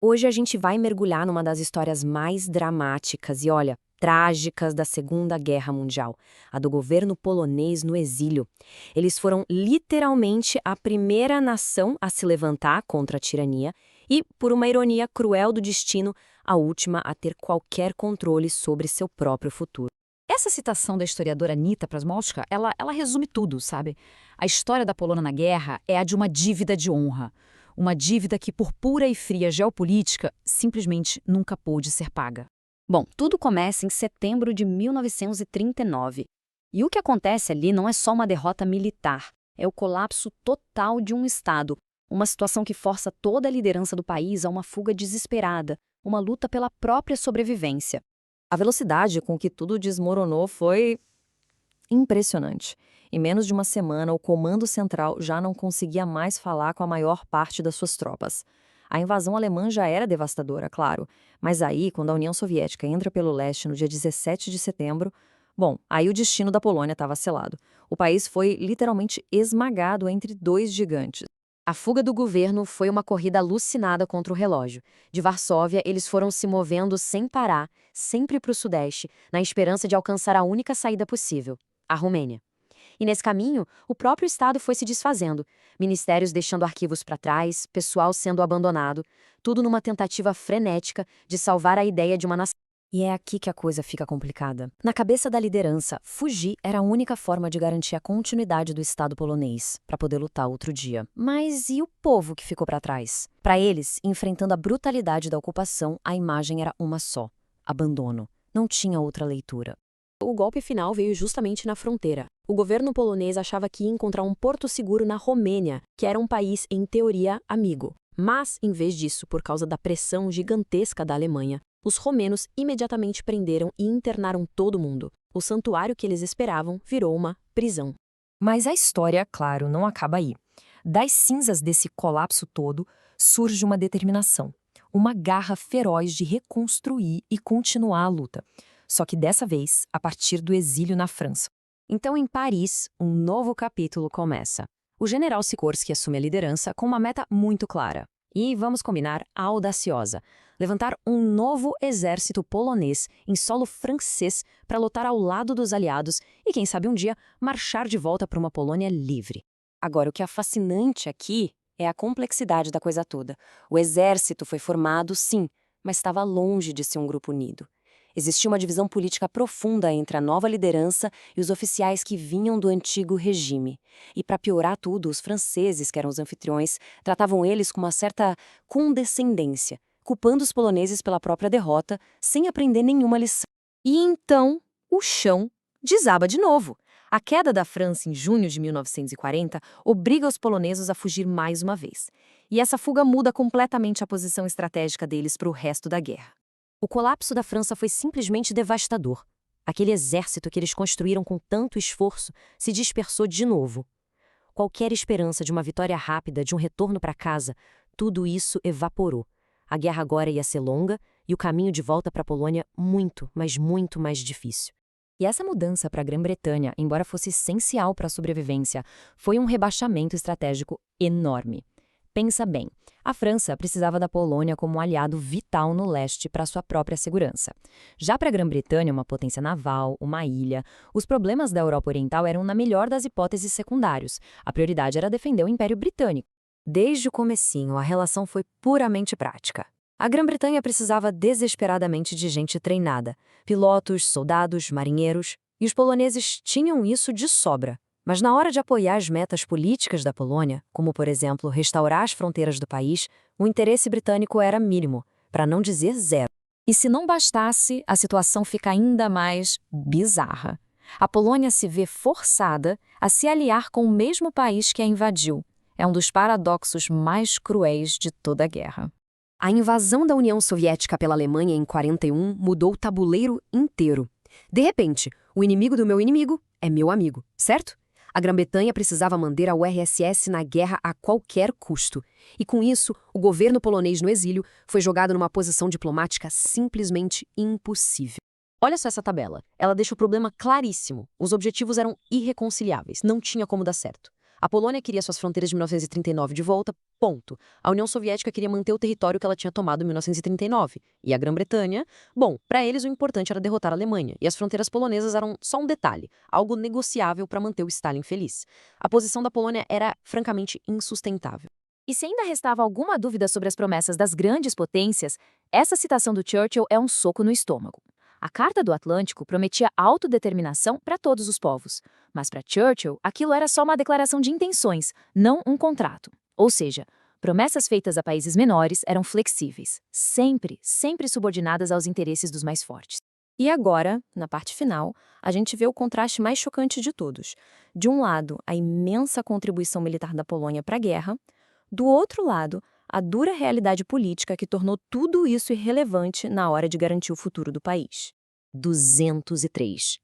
Hoje a gente vai mergulhar numa das histórias mais dramáticas e, olha, trágicas da Segunda Guerra Mundial, a do governo polonês no exílio. Eles foram literalmente a primeira nação a se levantar contra a tirania e, por uma ironia cruel do destino, a última a ter qualquer controle sobre seu próprio futuro. Essa citação da historiadora Anita Prasmowska, ela resume tudo, sabe? A história da Polônia na guerra é a de uma dívida de honra. Uma dívida que, por pura e fria geopolítica, simplesmente nunca pôde ser paga. Bom, tudo começa em setembro de 1939. E o que acontece ali não é só uma derrota militar, é o colapso total de um Estado, uma situação que força toda a liderança do país a uma fuga desesperada, uma luta pela própria sobrevivência. A velocidade com que tudo desmoronou foi impressionante. Em menos de uma semana, o Comando Central já não conseguia mais falar com a maior parte das suas tropas. A invasão alemã já era devastadora, claro, mas aí, quando a União Soviética entra pelo leste no dia 17 de setembro, bom, aí o destino da Polônia estava selado. O país foi literalmente esmagado entre dois gigantes. A fuga do governo foi uma corrida alucinada contra o relógio. De Varsóvia, eles foram se movendo sem parar, sempre para o sudeste, na esperança de alcançar a única saída possível, a Romênia. E nesse caminho, o próprio Estado foi se desfazendo, ministérios deixando arquivos para trás, pessoal sendo abandonado, tudo numa tentativa frenética de salvar a ideia de uma nação. E é aqui que a coisa fica complicada. Na cabeça da liderança, fugir era a única forma de garantir a continuidade do Estado polonês, para poder lutar outro dia. Mas e o povo que ficou para trás? Para eles, enfrentando a brutalidade da ocupação, a imagem era uma só: abandono. Não tinha outra leitura. O golpe final veio justamente na fronteira. O governo polonês achava que ia encontrar um porto seguro na Romênia, que era um país, em teoria, amigo. Mas, em vez disso, por causa da pressão gigantesca da Alemanha, os romenos imediatamente prenderam e internaram todo mundo. O santuário que eles esperavam virou uma prisão. Mas a história, claro, não acaba aí. Das cinzas desse colapso todo, surge uma determinação, uma garra feroz de reconstruir e continuar a luta. Só que dessa vez, a partir do exílio na França. Então, em Paris, um novo capítulo começa. O general Sikorski assume a liderança com uma meta muito clara. E, vamos combinar, audaciosa: levantar um novo exército polonês em solo francês para lutar ao lado dos aliados e, quem sabe um dia, marchar de volta para uma Polônia livre. Agora, o que é fascinante aqui é a complexidade da coisa toda. O exército foi formado, sim, mas estava longe de ser um grupo unido. Existia uma divisão política profunda entre a nova liderança e os oficiais que vinham do antigo regime. E, para piorar tudo, os franceses, que eram os anfitriões, tratavam eles com uma certa condescendência, culpando os poloneses pela própria derrota, sem aprender nenhuma lição. E então, o chão desaba de novo. A queda da França em junho de 1940 obriga os poloneses a fugir mais uma vez. E essa fuga muda completamente a posição estratégica deles para o resto da guerra. O colapso da França foi simplesmente devastador. Aquele exército que eles construíram com tanto esforço se dispersou de novo. Qualquer esperança de uma vitória rápida, de um retorno para casa, tudo isso evaporou. A guerra agora ia ser longa e o caminho de volta para a Polônia muito, mas muito mais difícil. E essa mudança para a Grã-Bretanha, embora fosse essencial para a sobrevivência, foi um rebaixamento estratégico enorme. Pensa bem, a França precisava da Polônia como um aliado vital no leste para sua própria segurança. Já para a Grã-Bretanha, uma potência naval, uma ilha, os problemas da Europa Oriental eram, na melhor das hipóteses, secundários. A prioridade era defender o Império Britânico. Desde o comecinho, a relação foi puramente prática. A Grã-Bretanha precisava desesperadamente de gente treinada, pilotos, soldados, marinheiros, e os poloneses tinham isso de sobra. Mas na hora de apoiar as metas políticas da Polônia, como, por exemplo, restaurar as fronteiras do país, o interesse britânico era mínimo, para não dizer zero. E se não bastasse, a situação fica ainda mais bizarra. A Polônia se vê forçada a se aliar com o mesmo país que a invadiu. É um dos paradoxos mais cruéis de toda a guerra. A invasão da União Soviética pela Alemanha em 1941 mudou o tabuleiro inteiro. De repente, o inimigo do meu inimigo é meu amigo, certo? A Grã-Bretanha precisava manter a URSS na guerra a qualquer custo. E com isso, o governo polonês no exílio foi jogado numa posição diplomática simplesmente impossível. Olha só essa tabela. Ela deixa o problema claríssimo. Os objetivos eram irreconciliáveis. Não tinha como dar certo. A Polônia queria suas fronteiras de 1939 de volta, ponto. A União Soviética queria manter o território que ela tinha tomado em 1939. E a Grã-Bretanha? Bom, para eles o importante era derrotar a Alemanha, e as fronteiras polonesas eram só um detalhe, algo negociável para manter o Stalin feliz. A posição da Polônia era, francamente, insustentável. E se ainda restava alguma dúvida sobre as promessas das grandes potências, essa citação do Churchill é um soco no estômago. A Carta do Atlântico prometia autodeterminação para todos os povos, mas para Churchill aquilo era só uma declaração de intenções, não um contrato. Ou seja, promessas feitas a países menores eram flexíveis, sempre subordinadas aos interesses dos mais fortes. E agora, na parte final, a gente vê o contraste mais chocante de todos. De um lado, a imensa contribuição militar da Polônia para a guerra, do outro lado, a dura realidade política que tornou tudo isso irrelevante na hora de garantir o futuro do país. 203.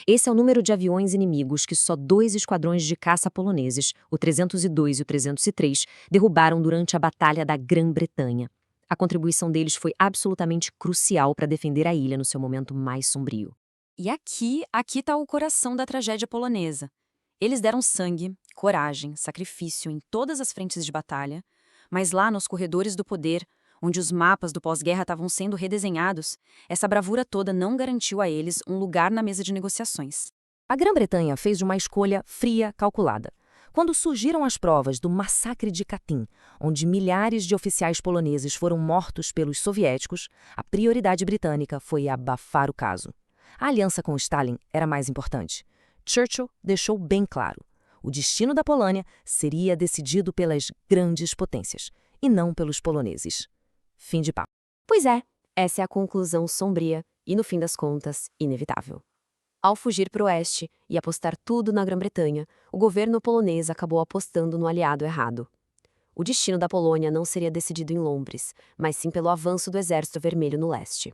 Esse é o número de aviões inimigos que só 2 esquadrões de caça poloneses, o 302 e o 303, derrubaram durante a Batalha da Grã-Bretanha. A contribuição deles foi absolutamente crucial para defender a ilha no seu momento mais sombrio. E aqui está o coração da tragédia polonesa. Eles deram sangue, coragem, sacrifício em todas as frentes de batalha, mas lá nos corredores do poder, onde os mapas do pós-guerra estavam sendo redesenhados, essa bravura toda não garantiu a eles um lugar na mesa de negociações. A Grã-Bretanha fez uma escolha fria, calculada. Quando surgiram as provas do massacre de Katyn, onde milhares de oficiais poloneses foram mortos pelos soviéticos, a prioridade britânica foi abafar o caso. A aliança com Stalin era mais importante. Churchill deixou bem claro: o destino da Polônia seria decidido pelas grandes potências, e não pelos poloneses. Fim de papo. Pois é, essa é a conclusão sombria e, no fim das contas, inevitável. Ao fugir para o oeste e apostar tudo na Grã-Bretanha, o governo polonês acabou apostando no aliado errado. O destino da Polônia não seria decidido em Londres, mas sim pelo avanço do Exército Vermelho no leste.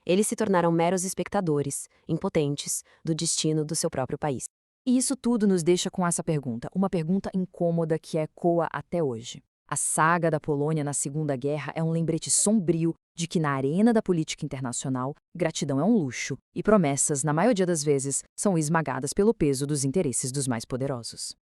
Eles se tornaram meros espectadores, impotentes, do destino do seu próprio país. E isso tudo nos deixa com essa pergunta, uma pergunta incômoda que ecoa até hoje. A saga da Polônia na Segunda Guerra é um lembrete sombrio de que na arena da política internacional, gratidão é um luxo e promessas, na maioria das vezes, são esmagadas pelo peso dos interesses dos mais poderosos.